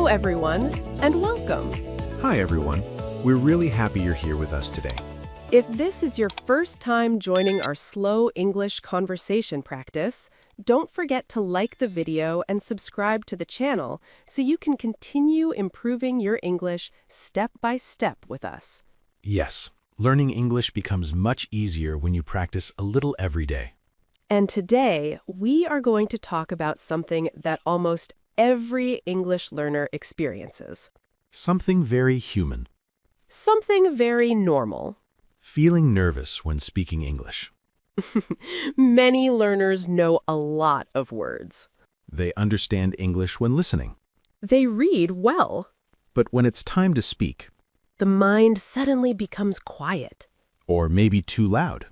Hello, everyone, and welcome. Hi, everyone. We're really happy you're here with us today. If this is your first time joining our slow English conversation practice, don't forget to like the video and subscribe to the channel so you can continue improving your English step by step with us. Yes, learning English becomes much easier when you practice a little every day. And today, we are going to talk about something that almost every English learner experiences. Something very human. Something very normal. Feeling nervous when speaking English. Many learners know a lot of words. They understand English when listening. They read well. But when it's time to speak, The mind suddenly becomes quiet. or maybe too loud,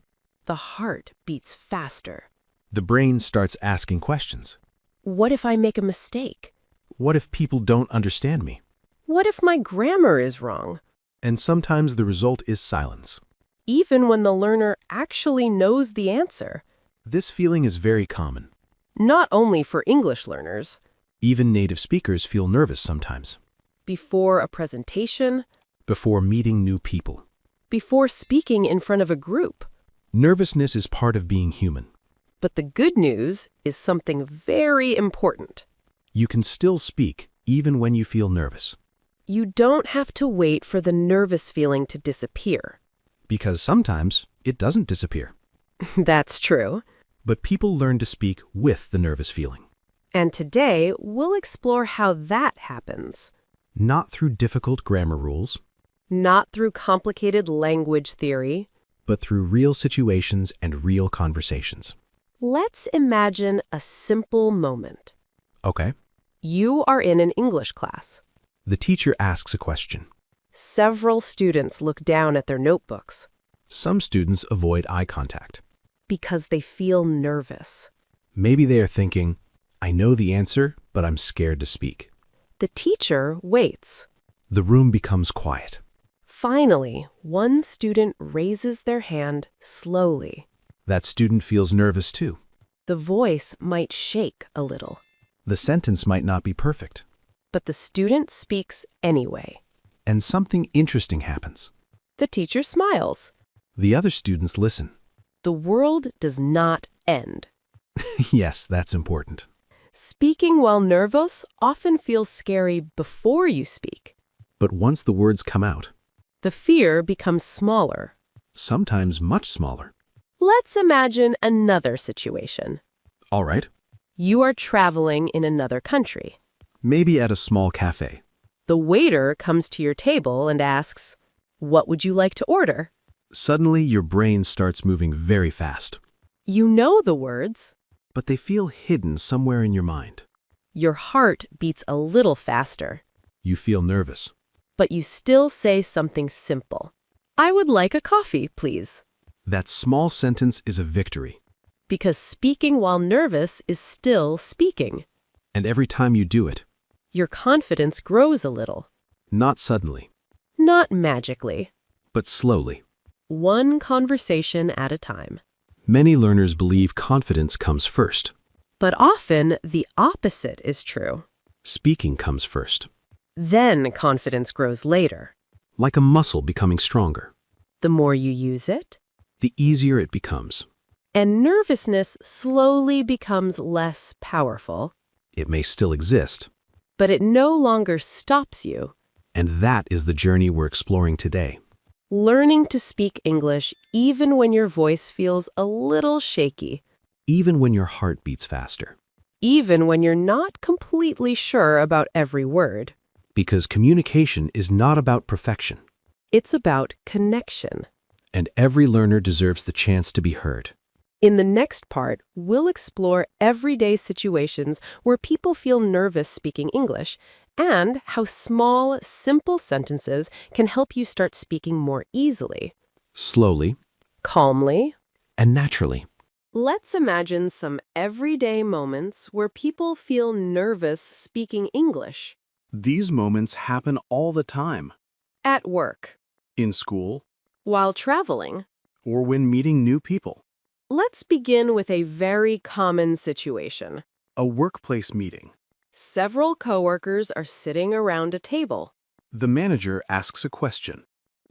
The heart beats faster. the brain starts asking questions. What if I make a mistake? What if people don't understand me? What if my grammar is wrong? And sometimes the result is silence. Even when the learner actually knows the answer. This feeling is very common. Not only for English learners. Even native speakers feel nervous sometimes. Before a presentation. Before meeting new people. Before speaking in front of a group. Nervousness is part of being human. But the good news is something very important. You can still speak even when you feel nervous. You don't have to wait for the nervous feeling to disappear. Because sometimes it doesn't disappear. That's true. But people learn to speak with the nervous feeling. And today, we'll explore how that happens. Not through difficult grammar rules, Not through complicated language theory. but through real situations and real conversations. Let's imagine a simple moment. Okay. You are in an English class. The teacher asks a question. Several students look down at their notebooks Some students avoid eye contact. because they feel nervous. Maybe they are thinking, I know the answer, but I'm scared to speak. The teacher waits. The room becomes quiet. Finally, one student raises their hand slowly. That student feels nervous too. The voice might shake a little, The sentence might not be perfect. but the student speaks anyway. And something interesting happens. The teacher smiles. The other students listen. The world does not end. Yes, that's important. Speaking while nervous often feels scary before you speak. But once the words come out, The fear becomes smaller. sometimes much smaller. Let's imagine another situation. All right. You are traveling in another country. Maybe at a small cafe. The waiter comes to your table and asks, "What would you like to order?" Suddenly, your brain starts moving very fast. You know the words. But they feel hidden somewhere in your mind. Your heart beats a little faster, You feel nervous. but you still say something simple. "I would like a coffee, please." That small sentence is a victory. Because speaking while nervous is still speaking. And every time you do it, Your confidence grows a little. not suddenly, Not magically. but slowly. One conversation at a time. Many learners believe confidence comes first. But often the opposite is true. Speaking comes first. Then confidence grows later. Like a muscle becoming stronger. The more you use it, The easier it becomes. and nervousness slowly becomes less powerful, It may still exist. but it no longer stops you. And that is the journey we're exploring today. Learning to speak English even when your voice feels a little shaky, Even when your heart beats faster. even when you're not completely sure about every word. Because communication is not about perfection. It's about connection. And every learner deserves the chance to be heard. In the next part, we'll explore everyday situations where people feel nervous speaking English and how small, simple sentences can help you start speaking more easily, Slowly calmly. and naturally. Let's imagine some everyday moments where people feel nervous speaking English. These moments happen all the time. At work, In school, while traveling. or when meeting new people. Let's begin with a very common situation. A workplace meeting. Several coworkers are sitting around a table. The manager asks a question.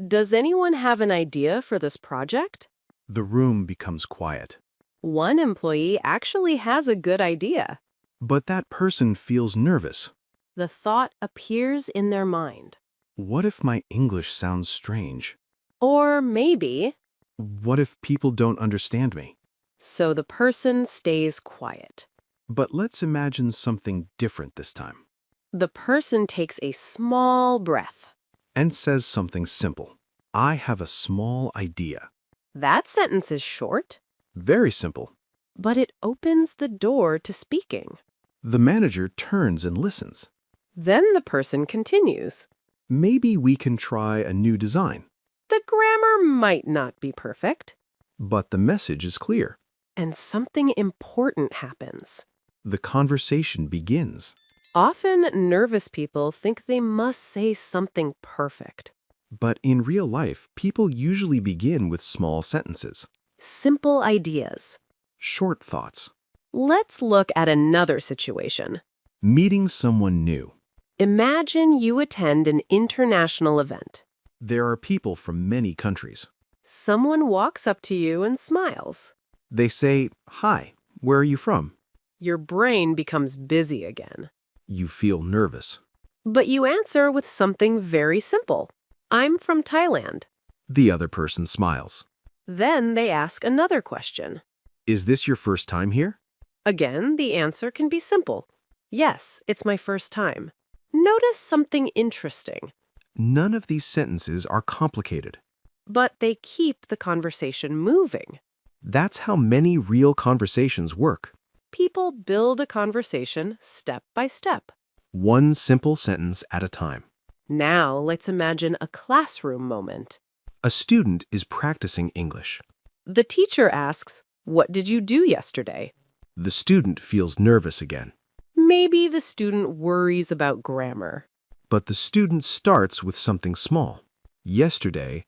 Does anyone have an idea for this project? The room becomes quiet. One employee actually has a good idea. But that person feels nervous. The thought appears in their mind. What if my English sounds strange? Or maybe, What if people don't understand me? so the person stays quiet. But let's imagine something different this time. The person takes a small breath. And says something simple. I have a small idea. That sentence is short, Very simple. but it opens the door to speaking. The manager turns and listens. Then the person continues. Maybe we can try a new design. The grammar might not be perfect, But the message is clear. and something important happens. The conversation begins. Often, nervous people think they must say something perfect. But in real life, people usually begin with small sentences, Simple ideas. short thoughts. Let's look at another situation. Meeting someone new. Imagine you attend an international event. There are people from many countries. Someone walks up to you and smiles. They say, "Hi, where are you from?" Your brain becomes busy again. You feel nervous. But you answer with something very simple. I'm from Thailand. The other person smiles. Then they ask another question. Is this your first time here? Again, the answer can be simple. Yes, it's my first time. Notice something interesting. None of these sentences are complicated. But they keep the conversation moving. That's how many real conversations work. People build a conversation step by step. One simple sentence at a time. Now let's imagine a classroom moment. A student is practicing English. The teacher asks, "What did you do yesterday?" The student feels nervous again. Maybe the student worries about grammar. But the student starts with something small. Yesterday,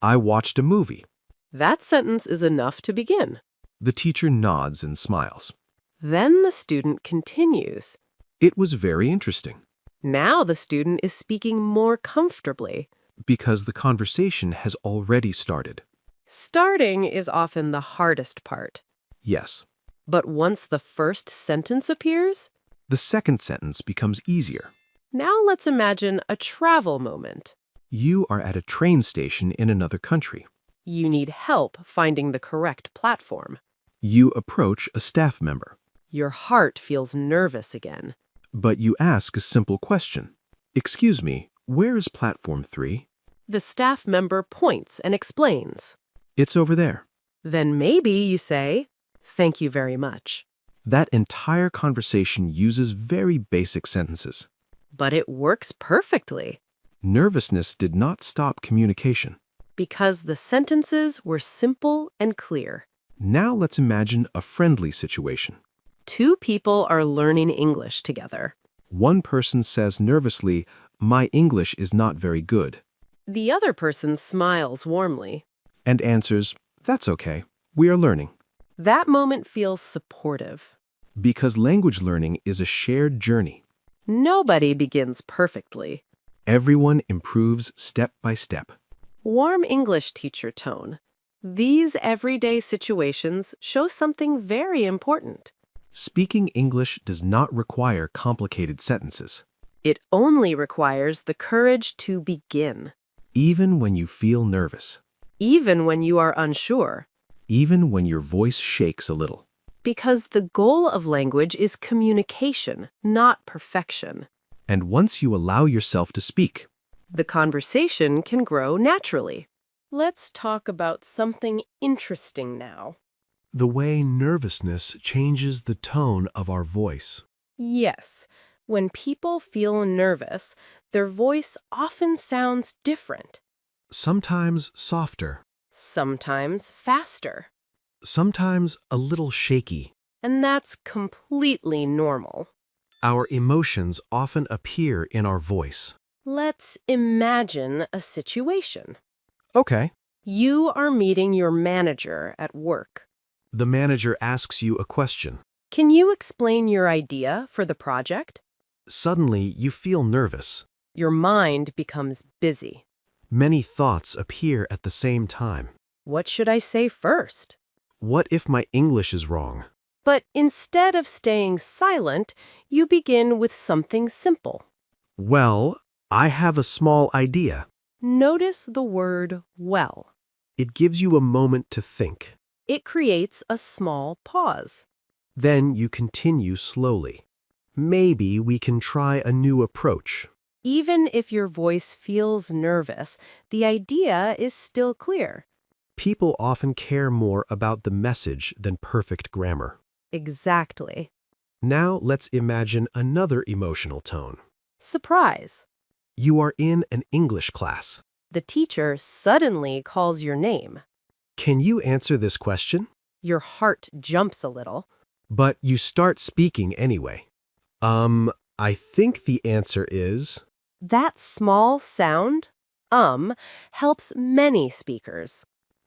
I watched a movie. That sentence is enough to begin. The teacher nods and smiles. Then the student continues. It was very interesting Now the student is speaking more comfortably. because the conversation has already started. Starting is often the hardest part. Yes, But once the first sentence appears, the second sentence becomes easier. now let's imagine a travel moment. You are at a train station in another country. You need help finding the correct platform. You approach a staff member, Your heart feels nervous again. but you ask a simple question. Excuse me, where is platform 3? The staff member points and explains. It's over there. Then maybe you say, "Thank you very much." That entire conversation uses very basic sentences. But it works perfectly Nervousness did not stop communication. because the sentences were simple and clear. Now let's imagine a friendly situation. Two people are learning English together. One person says nervously, "My English is not very good," The other person smiles warmly. and answers, "That's okay. We are learning." That moment feels supportive. Because language learning is a shared journey. Nobody begins perfectly. Everyone improves step by step. Warm English teacher tone. These everyday situations show something very important. Speaking English does not require complicated sentences. It only requires the courage to begin, Even when you feel nervous. even when you are unsure, Even when your voice shakes a little. because the goal of language is communication, not perfection. And once you allow yourself to speak, The conversation can grow naturally. Let's talk about something interesting now. The way nervousness changes the tone of our voice. Yes, when people feel nervous, their voice often sounds different, Sometimes softer, sometimes faster, sometimes a little shaky. and that's completely normal. Our emotions often appear in our voice. Let's imagine a situation. Okay. You are meeting your manager at work. The manager asks you a question. Can you explain your idea for the project? Suddenly, you feel nervous. Your mind becomes busy. Many thoughts appear at the same time. What should I say first? What if my English is wrong? But instead of staying silent, you begin with something simple. Well, I have a small idea. Notice the word well. It gives you a moment to think. It creates a small pause. Then you continue slowly. Maybe we can try a new approach. Even if your voice feels nervous, the idea is still clear. People often care more about the message than perfect grammar. Exactly. Now let's imagine another emotional tone. Surprise. You are in an English class. The teacher suddenly calls your name. Can you answer this question? Your heart jumps a little. But you start speaking anyway. I think the answer is... That small sound, helps many speakers.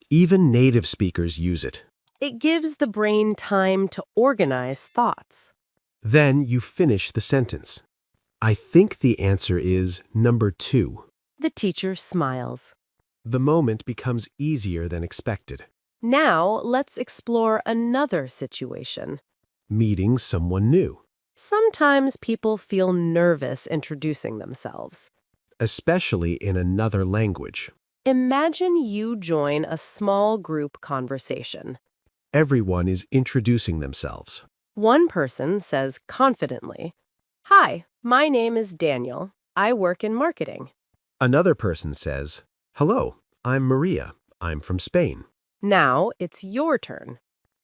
Even native speakers use it. It gives the brain time to organize thoughts. Then you finish the sentence. I think the answer is number 2. The teacher smiles. The moment becomes easier than expected. Now let's explore another situation. Meeting someone new, Sometimes people feel nervous introducing themselves. especially in another language. Imagine you join a small group conversation. Everyone is introducing themselves. One person says confidently, "Hi, my name is Daniel. I work in marketing." Another person says, Hello, I'm Maria. I'm from Spain. Now it's your turn.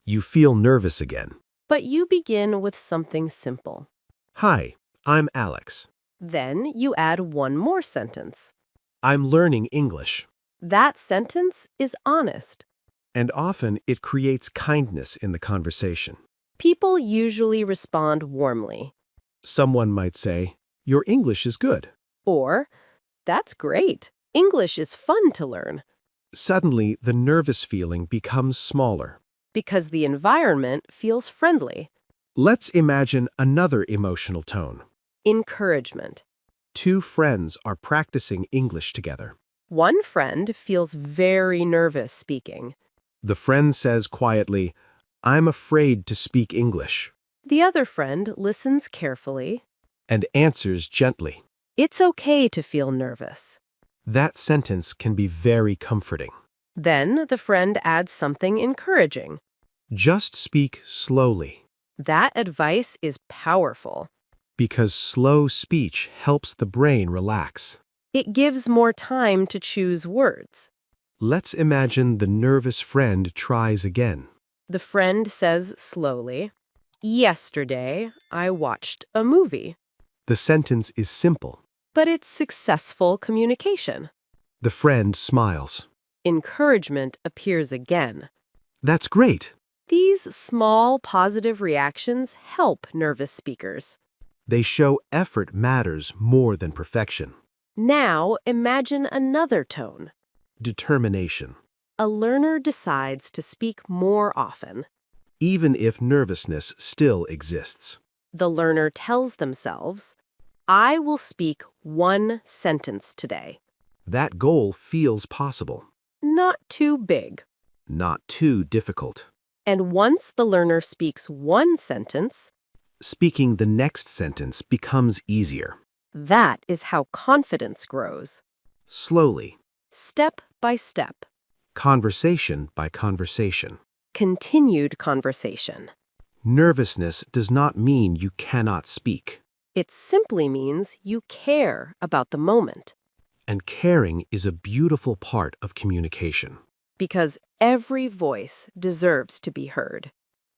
You feel nervous again. But you begin with something simple. Hi, I'm Alex. Then you add one more sentence. I'm learning English. That sentence is honest. And often it creates kindness in the conversation. People usually respond warmly. Someone might say, Your English is good. Or, "That's great. English is fun to learn." Suddenly, the nervous feeling becomes smaller. Because the environment feels friendly. Let's imagine another emotional tone. Encouragement. 2 friends are practicing English together. One friend feels very nervous speaking. The friend says quietly, I'm afraid to speak English, The other friend listens carefully. and answers gently. It's okay to feel nervous. That sentence can be very comforting. Then the friend adds something encouraging. Just speak slowly, That advice is powerful. because slow speech helps the brain relax. It gives more time to choose words. Let's imagine the nervous friend tries again. The friend says slowly, "Yesterday, I watched a movie." The sentence is simple. But it's successful communication. The friend smiles. Encouragement appears again. That's great. These small positive reactions help nervous speakers. They show effort matters more than perfection. Now imagine another tone. Determination. A learner decides to speak more often. Even if nervousness still exists. The learner tells themselves, "I will speak one sentence today." That goal feels possible, Not too big. not too difficult. And once the learner speaks one sentence, Speaking the next sentence becomes easier. that is how confidence grows. Slowly, Step by step. conversation by conversation. Continued conversation. Nervousness does not mean you cannot speak, It simply means you care about the moment. and caring is a beautiful part of communication. Because every voice deserves to be heard.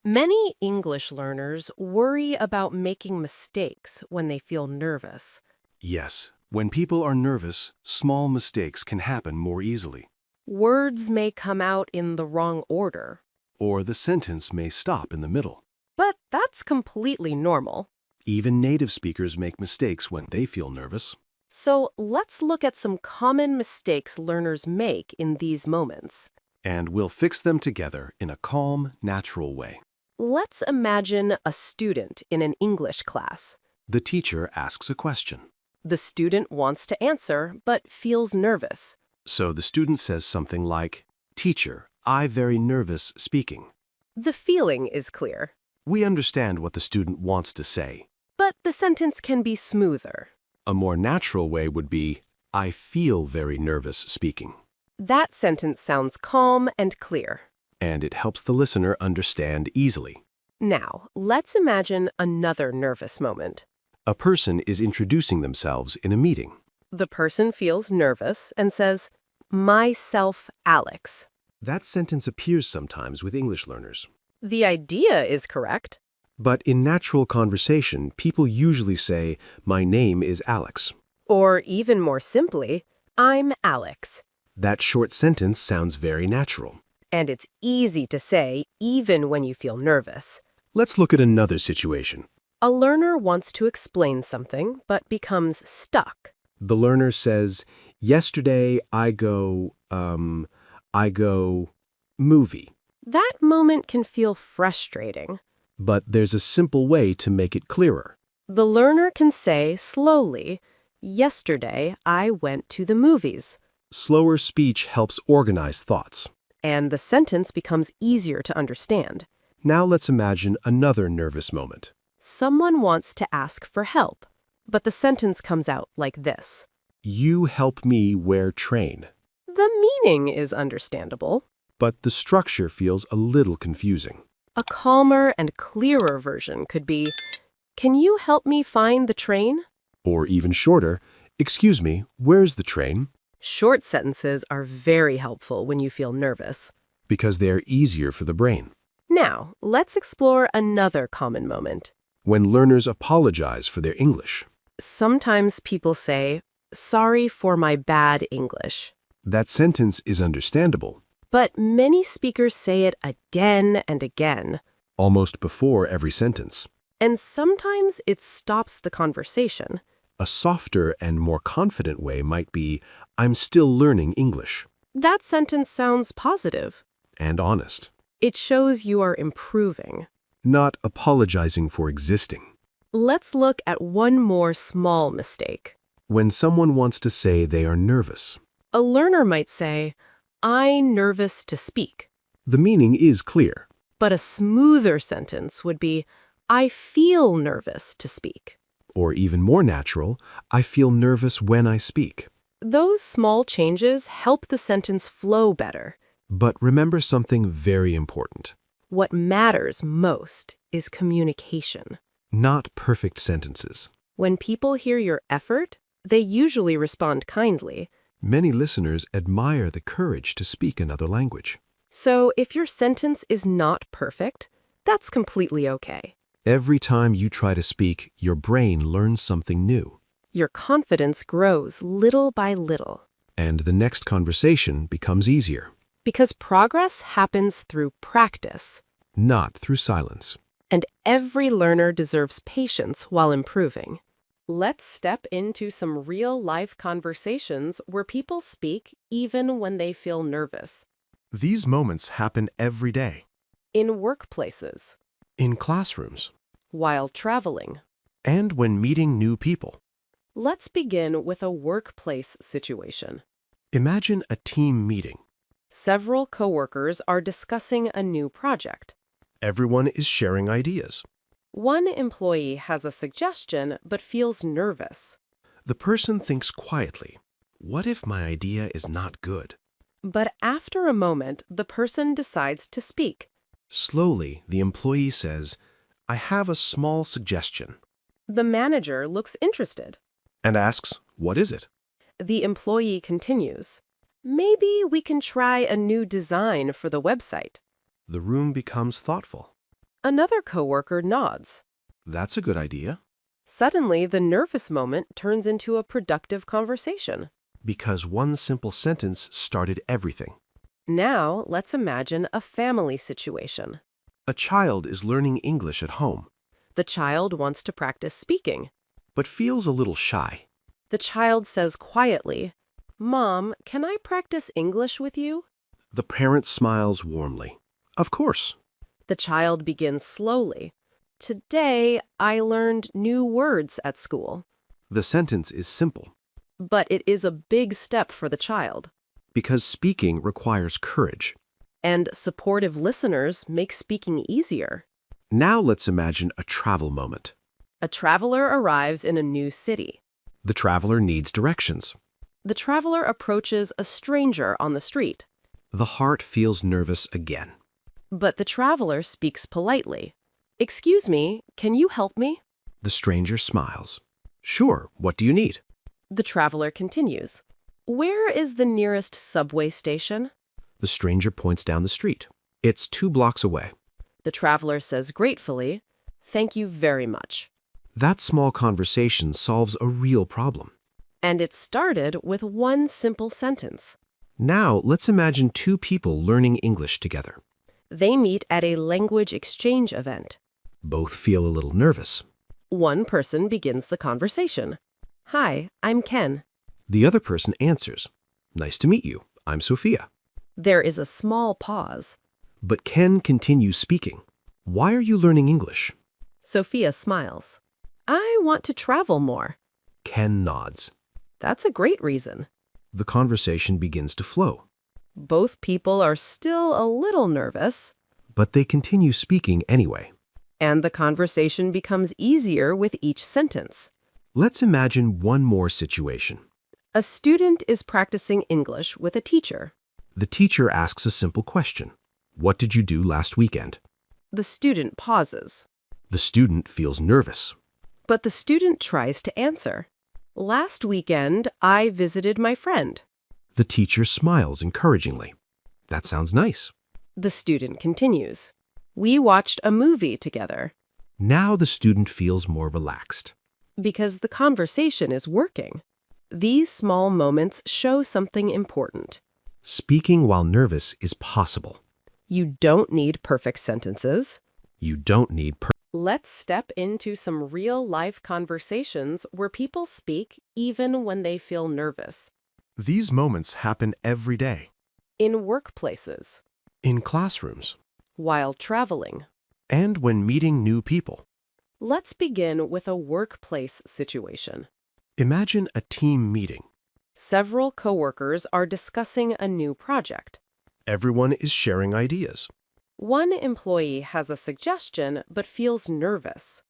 Many English learners worry about making mistakes when they feel nervous. Yes, when people are nervous, small mistakes can happen more easily, Words may come out in the wrong order. or the sentence may stop in the middle. But that's completely normal. Even native speakers make mistakes when they feel nervous. So let's look at some common mistakes learners make in these moments. And we'll fix them together in a calm, natural way. Let's imagine a student in an English class. The teacher asks a question. The student wants to answer but feels nervous. So the student says something like, "Teacher, I very nervous speaking." The feeling is clear, We understand what the student wants to say. but the sentence can be smoother. A more natural way would be, "I feel very nervous speaking." That sentence sounds calm and clear. And it helps the listener understand easily. Now, let's imagine another nervous moment. A person is introducing themselves in a meeting. The person feels nervous and says, "Myself, Alex." That sentence appears sometimes with English learners. The idea is correct. But in natural conversation, people usually say, "My name is Alex." Or even more simply, "I'm Alex." That short sentence sounds very natural. And it's easy to say even when you feel nervous. Let's look at another situation. A learner wants to explain something but becomes stuck. The learner says, "Yesterday I go movie." That moment can feel frustrating. But there's a simple way to make it clearer. The learner can say slowly, "Yesterday I went to the movies." Slower speech helps organize thoughts. And the sentence becomes easier to understand. Now let's imagine another nervous moment. Someone wants to ask for help, but the sentence comes out like this. "You help me wear train." The meaning is understandable. But the structure feels a little confusing. A calmer and clearer version could be, "Can you help me find the train?" Or even shorter, "Excuse me, where's the train?" Short sentences are very helpful when you feel nervous. Because they're easier for the brain. Now, let's explore another common moment. When learners apologize for their English. Sometimes people say, "Sorry for my bad English." That sentence is understandable, But many speakers say it again and again. almost before every sentence. And sometimes it stops the conversation. A softer and more confident way might be, "I'm still learning English," That sentence sounds positive. and honest. It shows you are improving. Not apologizing for existing. Let's look at one more small mistake. When someone wants to say they are nervous, A learner might say, "I'm nervous to speak." the meaning is clear. But a smoother sentence would be, "I feel nervous to speak." Or even more natural, "I feel nervous when I speak." Those small changes help the sentence flow better. But remember something very important. What matters most is communication. Not perfect sentences. When people hear your effort, they usually respond kindly. Many listeners admire the courage to speak another language. So if your sentence is not perfect, that's completely okay. Every time you try to speak, your brain learns something new. Your confidence grows little by little. And the next conversation becomes easier, Because progress happens through practice. not through silence. And every learner deserves patience while improving. Let's step into some real-life conversations where people speak even when they feel nervous. These moments happen every day. In workplaces, In classrooms. while traveling. And when meeting new people. Let's begin with a workplace situation. Imagine a team meeting. Several coworkers are discussing a new project. Everyone is sharing ideas. One employee has a suggestion but feels nervous. The person thinks quietly, "What if my idea is not good?" But after a moment, the person decides to speak. Slowly, the employee says, "I have a small suggestion," The manager looks interested. and asks, "What is it?" The employee continues, "Maybe we can try a new design for the website." The room becomes thoughtful. Another coworker nods. "That's a good idea." Suddenly, the nervous moment turns into a productive conversation. Because one simple sentence started everything. Now, let's imagine a family situation. A child is learning English at home, The child wants to practice speaking. but feels a little shy. The child says quietly, "Mom, can I practice English with you?" The parent smiles warmly. "Of course." The child begins slowly. Today, I learned new words at school. The sentence is simple But it is a big step for the child. because speaking requires courage. And supportive listeners make speaking easier. Now let's imagine a travel moment. A traveler arrives in a new city. The traveler needs directions. The traveler approaches a stranger on the street. The heart feels nervous again. But the traveler speaks politely. Excuse me, can you help me? The stranger smiles. Sure, what do you need? The traveler continues. Where is the nearest subway station? The stranger points down the street. It's 2 blocks away. The traveler says gratefully, thank you very much. That small conversation solves a real problem. And it started with one simple sentence. Now let's imagine 2 people learning English together. They meet at a language exchange event. Both feel a little nervous. One person begins the conversation. Hi, I'm Ken. The other person answers. Nice to meet you. I'm Sophia. There is a small pause. But Ken continues speaking. Why are you learning English? Sophia smiles. I want to travel more. Ken nods. That's a great reason. The conversation begins to flow. Both people are still a little nervous, But they continue speaking anyway. and the conversation becomes easier with each sentence. Let's imagine one more situation. A student is practicing English with a teacher. The teacher asks a simple question. What did you do last weekend? The student pauses, The student feels nervous. but the student tries to answer. Last weekend, I visited my friend. The teacher smiles encouragingly. That sounds nice. The student continues. We watched a movie together Now the student feels more relaxed. because the conversation is working. These small moments show something important. Speaking while nervous is possible. You don't need perfect sentences. You don't need Let's step into some real-life conversations where people speak even when they feel nervous. These moments happen every day. In workplaces, In classrooms. while traveling. And when meeting new people. Let's begin with a workplace situation. Imagine a team meeting. Several coworkers are discussing a new project. Everyone is sharing ideas. One employee has a suggestion but feels nervous.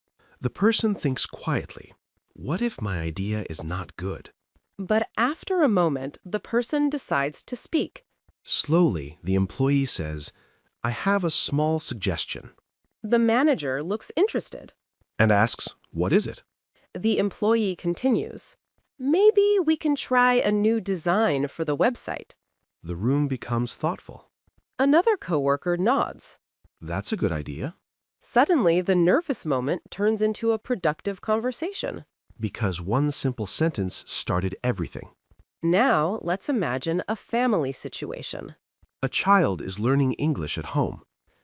The person thinks quietly, what if my idea is not good? But after a moment, the person decides to speak. Slowly, the employee says, I have a small suggestion, The manager looks interested. and asks, what is it? The employee continues. Maybe we can try a new design for the website. The room becomes thoughtful. Another coworker nods. That's a good idea, Suddenly, the nervous moment turns into a productive conversation. because one simple sentence started everything. Now, let's imagine a family situation. A child is learning English at home,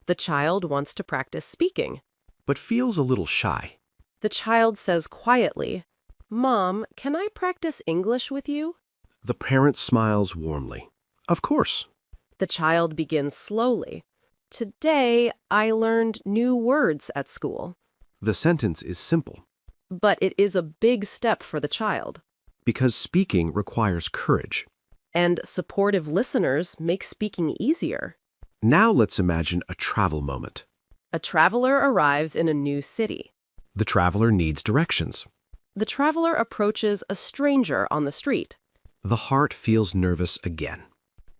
The child wants to practice speaking. but feels a little shy. The child says quietly, Mom, can I practice English with you? The parent smiles warmly. Of course. The child begins slowly. Today, I learned new words at school. The sentence is simple, But it is a big step for the child. because speaking requires courage. And supportive listeners make speaking easier. Now let's imagine a travel moment. A traveler arrives in a new city. The traveler needs directions. The traveler approaches a stranger on the street. The heart feels nervous again.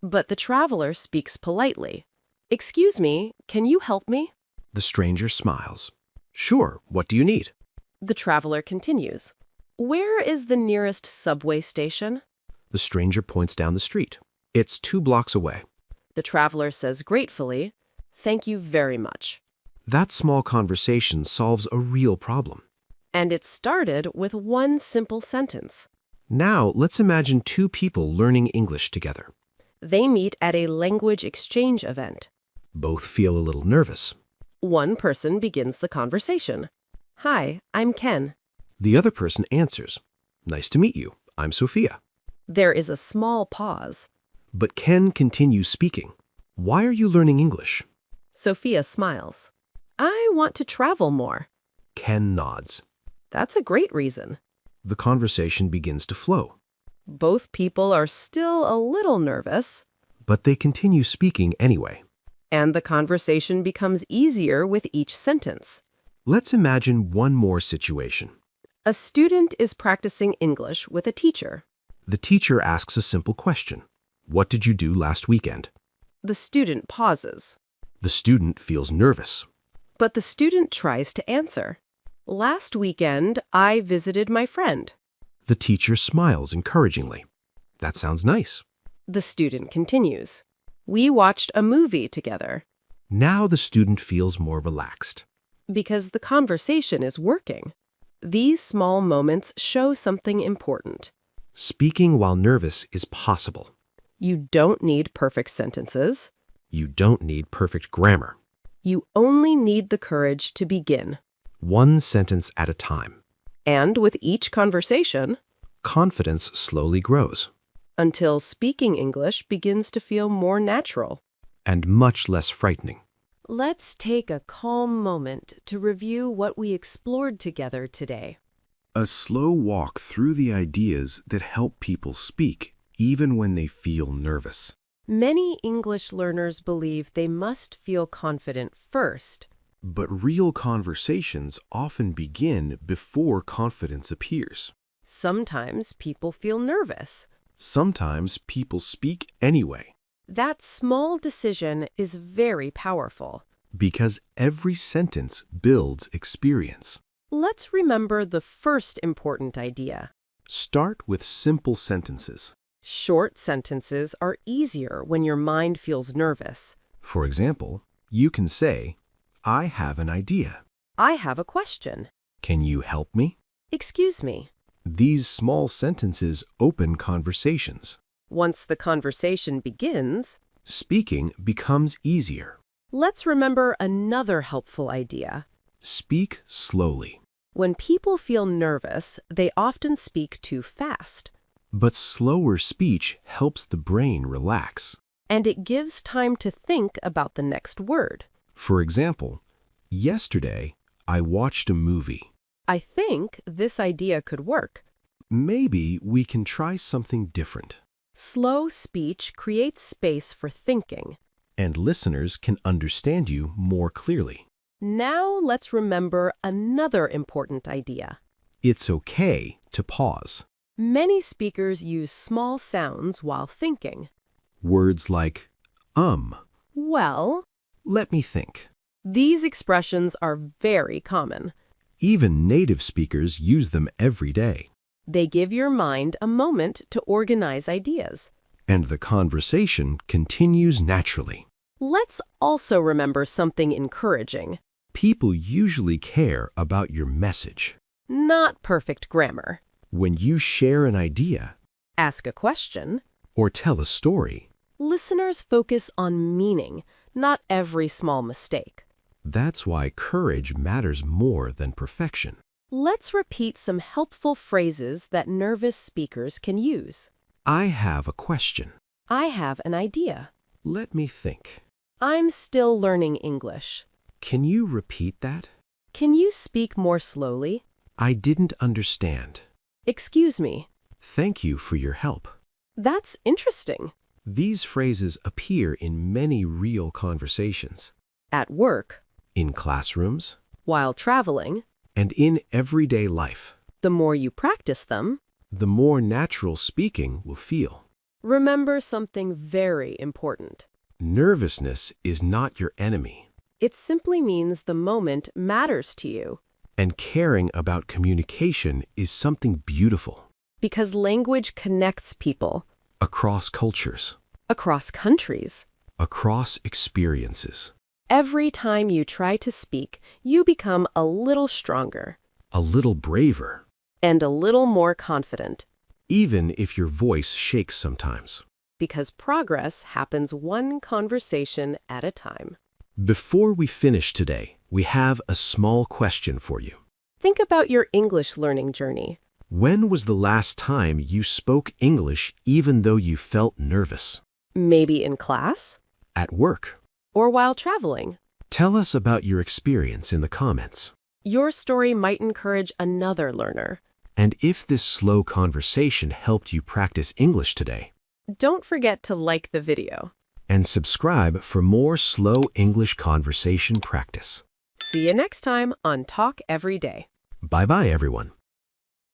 But the traveler speaks politely. Excuse me, can you help me? The stranger smiles. Sure, what do you need? The traveler continues. Where is the nearest subway station? The stranger points down the street. It's 2 blocks away. The traveler says gratefully, thank you very much. That small conversation solves a real problem. And it started with one simple sentence. Now let's imagine 2 people learning English together. They meet at a language exchange event. Both feel a little nervous. One person begins the conversation. Hi, I'm Ken. The other person answers. Nice to meet you. I'm Sophia. There is a small pause. But Ken continues speaking. Why are you learning English? Sophia smiles. I want to travel more. Ken nods. That's a great reason. The conversation begins to flow, Both people are still a little nervous, but they continue speaking anyway. and the conversation becomes easier with each sentence. Let's imagine one more situation. A student is practicing English with a teacher. The teacher asks a simple question. What did you do last weekend? The student pauses, The student feels nervous. but the student tries to answer. Last weekend, I visited my friend. The teacher smiles encouragingly. That sounds nice. The student continues. We watched a movie together Now the student feels more relaxed. because the conversation is working. These small moments show something important. Speaking while nervous is possible. You don't need perfect sentences. You don't need perfect grammar. You only need the courage to begin. One sentence at a time. And with each conversation, Confidence slowly grows, until speaking English begins to feel more natural. and much less frightening. Let's take a calm moment to review what we explored together today. A slow walk through the ideas that help people speak, even when they feel nervous. Many English learners believe they must feel confident first. But real conversations often begin before confidence appears. Sometimes people feel nervous. Sometimes people speak anyway, That small decision is very powerful. because every sentence builds experience. Let's remember the first important idea. Start with simple sentences. Short sentences are easier when your mind feels nervous. For example, you can say, I have an idea. I have a question. Can you help me? Excuse me. These small sentences open conversations. Once the conversation begins, Speaking becomes easier. let's remember another helpful idea. Speak slowly. When people feel nervous, they often speak too fast, But slower speech helps the brain relax. and it gives time to think about the next word. For example, yesterday I watched a movie. I think this idea could work. Maybe we can try something different, Slow speech creates space for thinking. and listeners can understand you more clearly. Now let's remember another important idea. It's okay to pause. Many speakers use small sounds while thinking. Words like, Well, let me think. these expressions are very common. Even native speakers use them every day. They give your mind a moment to organize ideas. And the conversation continues naturally. Let's also remember something encouraging. People usually care about your message. Not perfect grammar. When you share an idea Ask a question. or tell a story, Listeners focus on meaning, not every small mistake. that's why courage matters more than perfection. Let's repeat some helpful phrases that nervous speakers can use. I have a question. I have an idea. Let me think. I'm still learning English. Can you repeat that? Can you speak more slowly? I didn't understand. Excuse me. Thank you for your help. That's interesting. These phrases appear in many real conversations, At work, in classrooms, while traveling, and in everyday life. the more you practice them, The more natural speaking will feel. remember something very important. Nervousness is not your enemy, It simply means the moment matters to you, and caring about communication is something beautiful because language connects people across cultures, across countries. across experiences, Every time you try to speak, you become a little stronger a little braver, and a little more confident, even if your voice shakes sometimes. because progress happens one conversation at a time. Before we finish today, we have a small question for you. Think about your English learning journey. When was the last time you spoke English even though you felt nervous? Maybe in class At work, or while traveling. Tell us about your experience in the comments. Your story might encourage another learner. And if this slow conversation helped you practice English today, Don't forget to like the video. and subscribe for more slow English conversation practice. See you next time on Talk Every Day. Bye-bye, everyone.